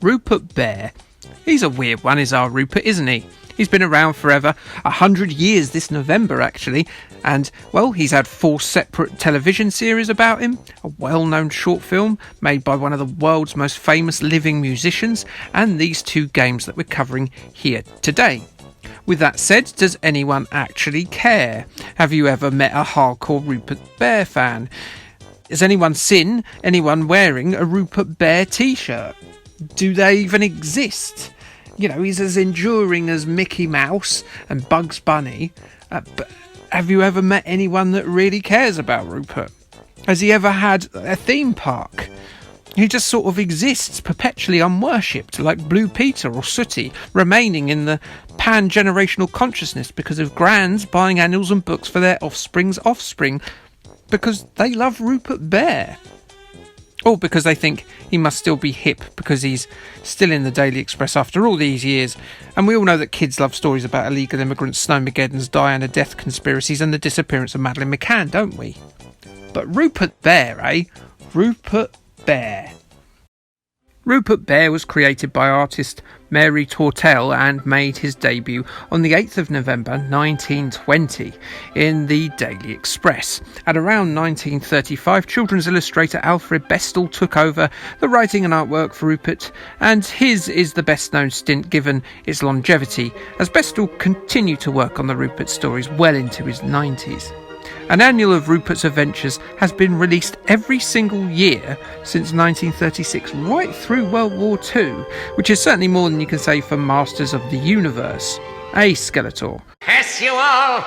Rupert Bear. He's a weird one, is our Rupert, isn't he? He's been around forever, 100 years this November actually, and, well, he's had 4 separate television series about him, a well-known short film made by one of the world's most famous living musicians, and these 2 games that we're covering here today. With that said, does anyone actually care? Have you ever met a hardcore Rupert Bear fan? Has anyone seen anyone wearing a Rupert Bear t-shirt? Do they even exist? You know, he's as enduring as Mickey Mouse and Bugs Bunny, but have you ever met anyone that really cares about Rupert? Has he ever had a theme park? He just sort of exists perpetually unworshipped, like Blue Peter or Sooty, remaining in the pan-generational consciousness because of grands buying annuals and books for their offspring's offspring because they love Rupert Bear. Or because they think he must still be hip because he's still in the Daily Express after all these years. And we all know that kids love stories about illegal immigrants, Snowmageddons, Diana death conspiracies and the disappearance of Madeleine McCann, don't we? But Rupert Bear, eh? Rupert Bear. Rupert Bear was created by artist Mary Tortel and made his debut on the 8th of November 1920 in the Daily Express. At around 1935, children's illustrator Alfred Bestel took over the writing and artwork for Rupert, and his is the best known stint given its longevity, as Bestel continued to work on the Rupert stories well into his 90s. An annual of Rupert's adventures has been released every single year since 1936, right through World War II, which is certainly more than you can say for Masters of the Universe. Skeletor. Yes, you all!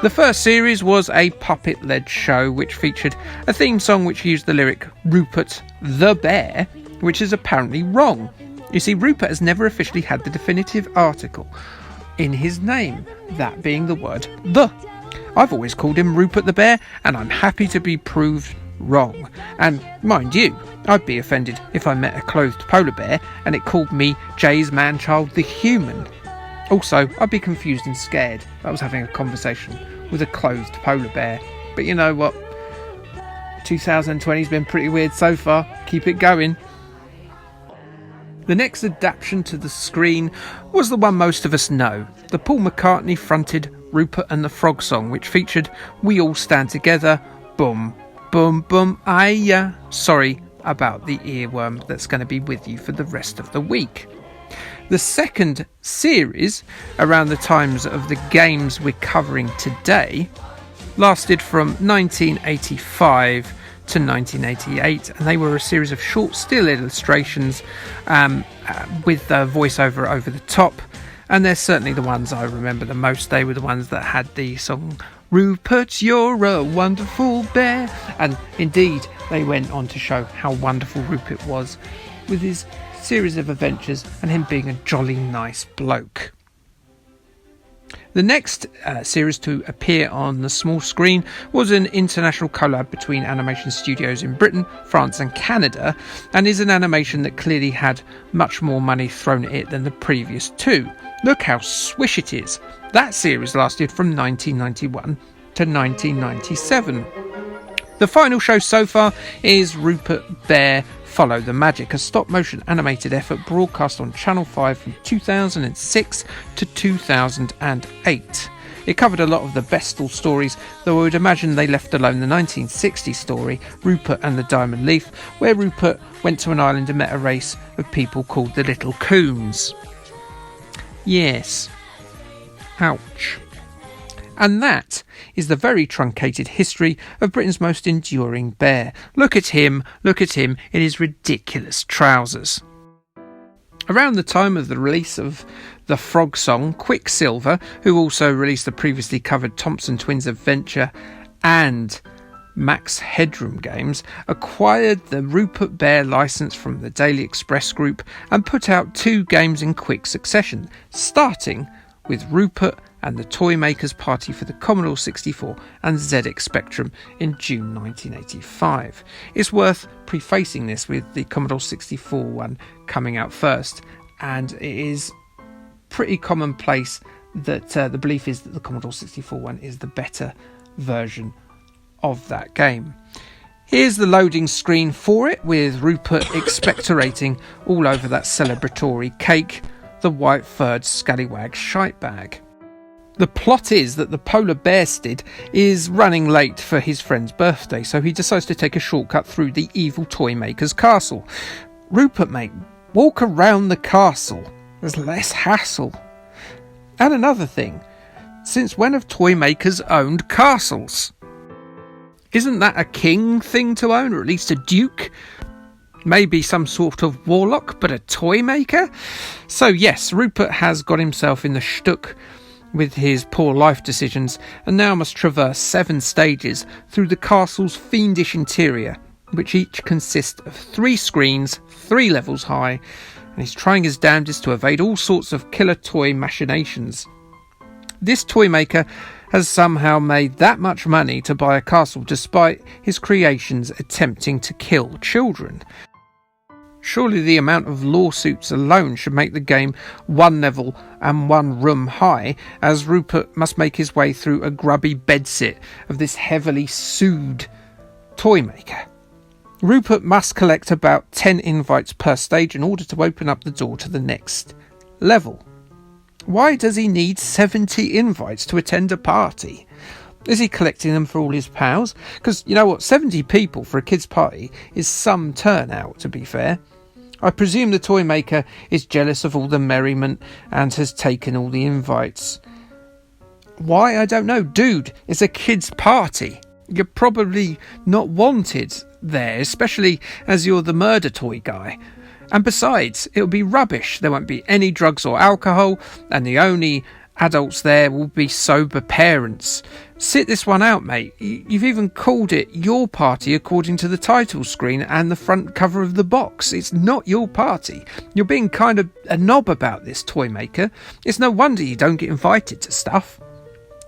The first series was a puppet-led show which featured a theme song which used the lyric Rupert the Bear, which is apparently wrong. You see, Rupert has never officially had the definitive article in his name, that being the word the. I've always called him Rupert the Bear, and I'm happy to be proved wrong. And mind you, I'd be offended if I met a clothed polar bear and it called me Jay's man-child the human. Also, I'd be confused and scared if I was having a conversation with a clothed polar bear. But you know what? 2020's been pretty weird so far. Keep it going. The next adaptation to the screen was the one most of us know, the Paul McCartney fronted Rupert and the Frog song, which featured We All Stand Together, Boom, Boom, Boom, Aye. Sorry about the earworm that's going to be with you for the rest of the week. The second series, around the times of the games we're covering today, lasted from 1985 to 1988, and they were a series of short still illustrations with voiceover over the top. And they're certainly the ones I remember the most. They were the ones that had the song, Rupert, you're a wonderful bear. And indeed, they went on to show how wonderful Rupert was with his series of adventures and him being a jolly nice bloke. The next series to appear on the small screen was an international collab between animation studios in Britain, France and Canada, and is an animation that clearly had much more money thrown at it than the previous 2. Look how swish it is. That series lasted from 1991 to 1997. The final show so far is Rupert Bear Follow the Magic, a stop-motion animated effort broadcast on Channel 5 from 2006 to 2008. It covered a lot of the Bestel stories, though I would imagine they left alone the 1960 story, Rupert and the Diamond Leaf, where Rupert went to an island and met a race of people called the Little Coons. Yes. Ouch. And that is the very truncated history of Britain's most enduring bear. Look at him in his ridiculous trousers. Around the time of the release of the Frog song, Quicksilver, who also released the previously covered Thompson Twins Adventure and Max Headroom games, acquired the Rupert Bear license from the Daily Express group and put out 2 games in quick succession, starting with Rupert and the Toymaker's Party for the Commodore 64 and ZX Spectrum in June 1985. It's worth prefacing this with the Commodore 64 one coming out first, and it is pretty commonplace that the belief is that the Commodore 64 one is the better version of that game. Here's the loading screen for it, with Rupert expectorating all over that celebratory cake, the white-furred scallywag shite bag. The plot is that the polar bear Stid is running late for his friend's birthday, so he decides to take a shortcut through the evil Toymaker's castle. Rupert, mate, walk around the castle. There's less hassle. And another thing, since when have Toymakers owned castles? Isn't that a king thing to own, or at least a duke? Maybe some sort of warlock, but a Toymaker? So yes, Rupert has got himself in the shtuck with his poor life decisions, and now must traverse 7 stages through the castle's fiendish interior, which each consist of 3 screens, 3 levels high, and he's trying his damnedest to evade all sorts of killer toy machinations. This Toymaker has somehow made that much money to buy a castle despite his creations attempting to kill children. Surely the amount of lawsuits alone should make the game 1 level and 1 room high, as Rupert must make his way through a grubby bedsit of this heavily sued Toymaker. Rupert must collect about 10 invites per stage in order to open up the door to the next level. Why does he need 70 invites to attend a party? Is he collecting them for all his pals? Because, you know what, 70 people for a kid's party is some turnout, to be fair. I presume the Toymaker is jealous of all the merriment and has taken all the invites. Why? I don't know. Dude, it's a kid's party. You're probably not wanted there, especially as you're the murder toy guy. And besides, it'll be rubbish. There won't be any drugs or alcohol, and the only adults there will be sober parents. Sit this one out, mate. You've even called it your party according to the title screen and the front cover of the box. It's not your party. You're being kind of a knob about this, Toymaker. It's no wonder you don't get invited to stuff.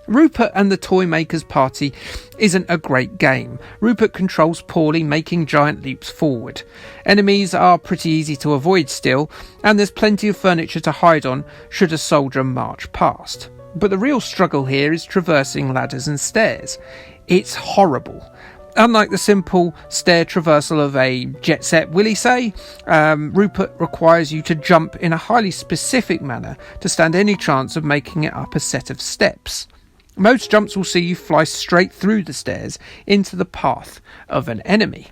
Rupert and the Toymaker's party isn't a great game. Rupert controls poorly, making giant leaps forward. Enemies are pretty easy to avoid still, and there's plenty of furniture to hide on should a soldier march past. But the real struggle here is traversing ladders and stairs. It's horrible. Unlike the simple stair traversal of a jet set, will he say, Rupert requires you to jump in a highly specific manner to stand any chance of making it up a set of steps. Most jumps will see you fly straight through the stairs into the path of an enemy.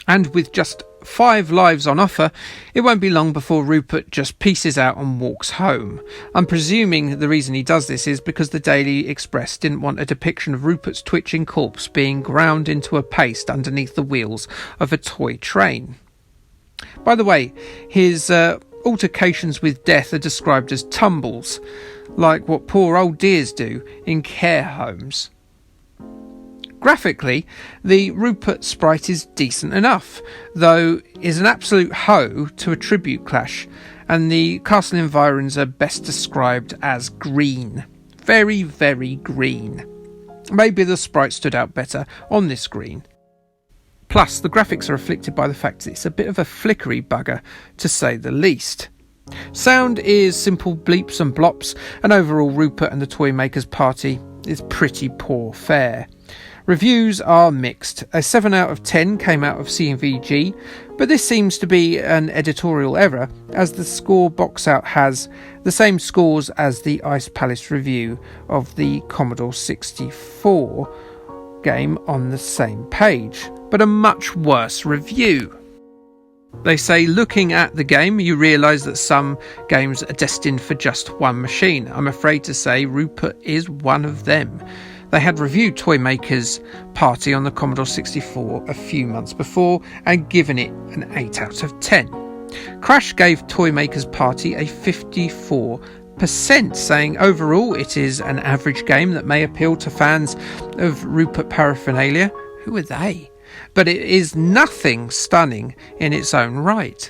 And with just 5 lives on offer, it won't be long before Rupert just pieces out and walks home. I'm presuming the reason he does this is because the Daily Express didn't want a depiction of Rupert's twitching corpse being ground into a paste underneath the wheels of a toy train. By the way, his altercations with death are described as tumbles, like what poor old dears do in care homes. Graphically, the Rupert sprite is decent enough, though is an absolute hoe to a tribute clash, and the castle environs are best described as green. Very, very green. Maybe the sprite stood out better on this green. Plus, the graphics are afflicted by the fact that it's a bit of a flickery bugger, to say the least. Sound is simple bleeps and blops, and overall Rupert and the Toymaker's party is pretty poor fare. Reviews are mixed. A 7 out of 10 came out of CVG, but this seems to be an editorial error, as the score box out has the same scores as the Ice Palace review of the Commodore 64 game on the same page, but a much worse review. They say, looking at the game, you realise that some games are destined for just one machine. I'm afraid to say Rupert is one of them. They had reviewed Toymaker's party on the Commodore 64 a few months before and given it an 8 out of 10. Crash gave Toymaker's party a 54%, saying overall it is an average game that may appeal to fans of Rupert paraphernalia. Who are they? But it is nothing stunning in its own right.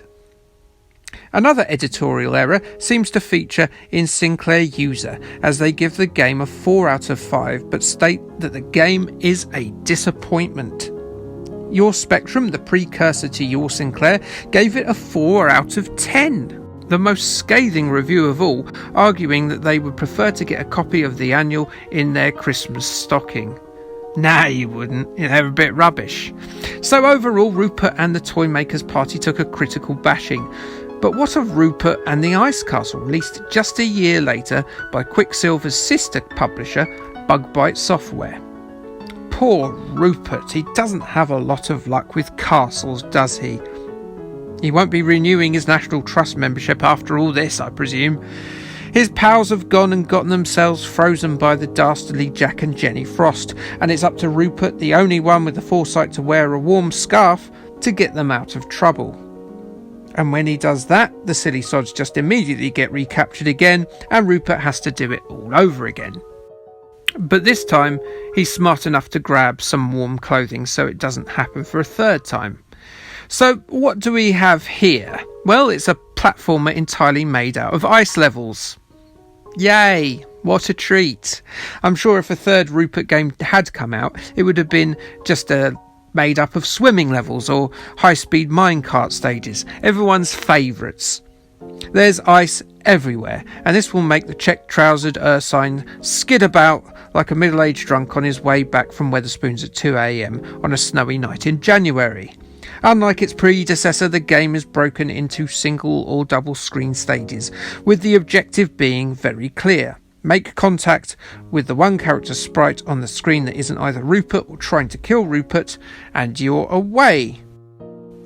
Another editorial error seems to feature in Sinclair User, as they give the game a 4 out of 5 but state that the game is a disappointment. Your Spectrum, the precursor to Your Sinclair, gave it a 4 out of 10. The most scathing review of all, arguing that they would prefer to get a copy of the annual in their Christmas stocking. Nah, you wouldn't. They're a bit rubbish. So overall, Rupert and the Toymaker's party took a critical bashing. But what of Rupert and the Ice Castle, released just a year later by Quicksilver's sister publisher, Bug Bite Software? Poor Rupert, he doesn't have a lot of luck with castles, does he? He won't be renewing his National Trust membership after all this, I presume. His pals have gone and gotten themselves frozen by the dastardly Jack and Jenny Frost, and it's up to Rupert, the only one with the foresight to wear a warm scarf, to get them out of trouble. And when he does that, the silly sods just immediately get recaptured again, and Rupert has to do it all over again. But this time, he's smart enough to grab some warm clothing so it doesn't happen for a third time. So what do we have here? Well, it's a platformer entirely made out of ice levels. Yay! What a treat. I'm sure if a third Rupert game had come out, it would have been just made up of swimming levels or high-speed minecart stages, everyone's favourites. There's ice everywhere, and this will make the check-trousered ursine skid about like a middle-aged drunk on his way back from Wetherspoons at 2 a.m. on a snowy night in January. Unlike its predecessor, the game is broken into single or double screen stages, with the objective being very clear. Make contact with the one character sprite on the screen that isn't either Rupert or trying to kill Rupert, and you're away.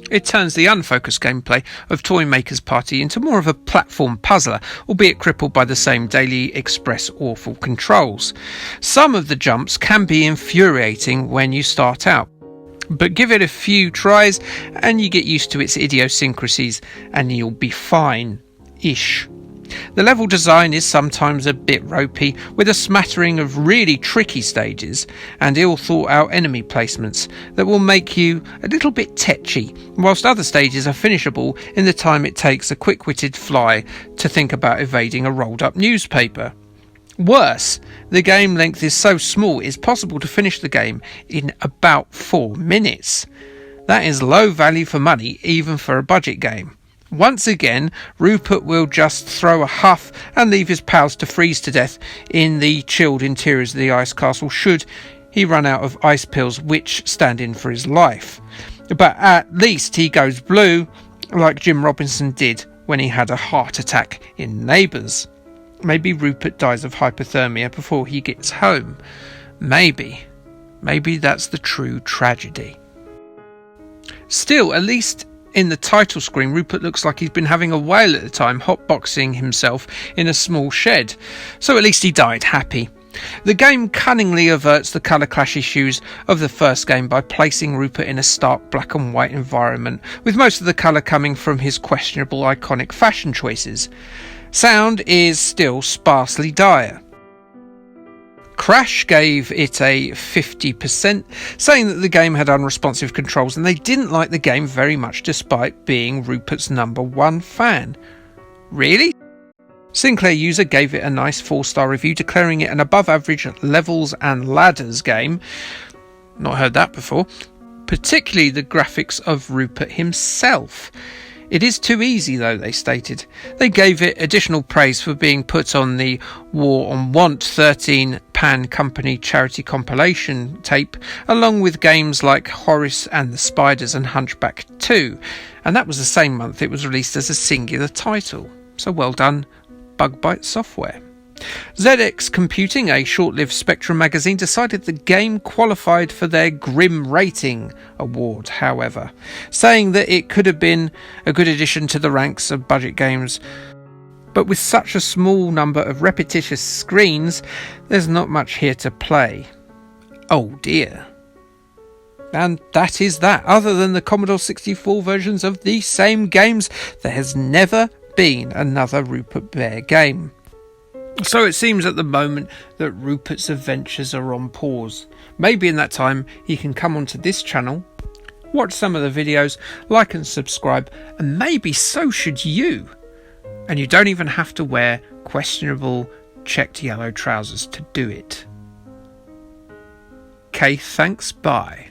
It turns the unfocused gameplay of Toymaker's party into more of a platform puzzler, albeit crippled by the same Daily Express awful controls. Some of the jumps can be infuriating when you start out, but give it a few tries and you get used to its idiosyncrasies and you'll be fine-ish. The level design is sometimes a bit ropey, with a smattering of really tricky stages and ill thought out enemy placements that will make you a little bit tetchy, whilst other stages are finishable in the time it takes a quick-witted fly to think about evading a rolled up newspaper. Worse, the game length is so small it's possible to finish the game in about 4 minutes. That is low value for money, even for a budget game. Once again, Rupert will just throw a huff and leave his pals to freeze to death in the chilled interiors of the ice castle should he run out of ice pills which stand in for his life. But at least he goes blue like Jim Robinson did when he had a heart attack in Neighbours. Maybe Rupert dies of hypothermia before he gets home. Maybe that's the true tragedy. Still, at least in the title screen, Rupert looks like he's been having a whale at the time, hotboxing himself in a small shed. So at least he died happy. The game cunningly averts the colour clash issues of the first game by placing Rupert in a stark black and white environment, with most of the colour coming from his questionable iconic fashion choices. Sound is still sparsely dire. Crash gave it a 50%, saying that the game had unresponsive controls and they didn't like the game very much despite being Rupert's #1 fan. Really? Sinclair User gave it a nice 4-star review, declaring it an above average levels and ladders game. Not heard that before. Particularly the graphics of Rupert himself. It is too easy though, they stated. They gave it additional praise for being put on the War on Want 13 Pan Company charity compilation tape, along with games like Horace and the Spiders and Hunchback 2, and that was the same month it was released as a singular title. So well done, Bug Bite Software. ZX Computing, a short-lived Spectrum magazine, decided the game qualified for their Grim Rating award, however, saying that it could have been a good addition to the ranks of budget games, but with such a small number of repetitious screens, there's not much here to play. Oh dear. And that is that. Other than the Commodore 64 versions of these same games, there has never been another Rupert Bear game. So it seems at the moment that Rupert's adventures are on pause. Maybe in that time he can come onto this channel, watch some of the videos, like and subscribe, and maybe so should you. And you don't even have to wear questionable checked yellow trousers to do it. Okay, thanks, bye.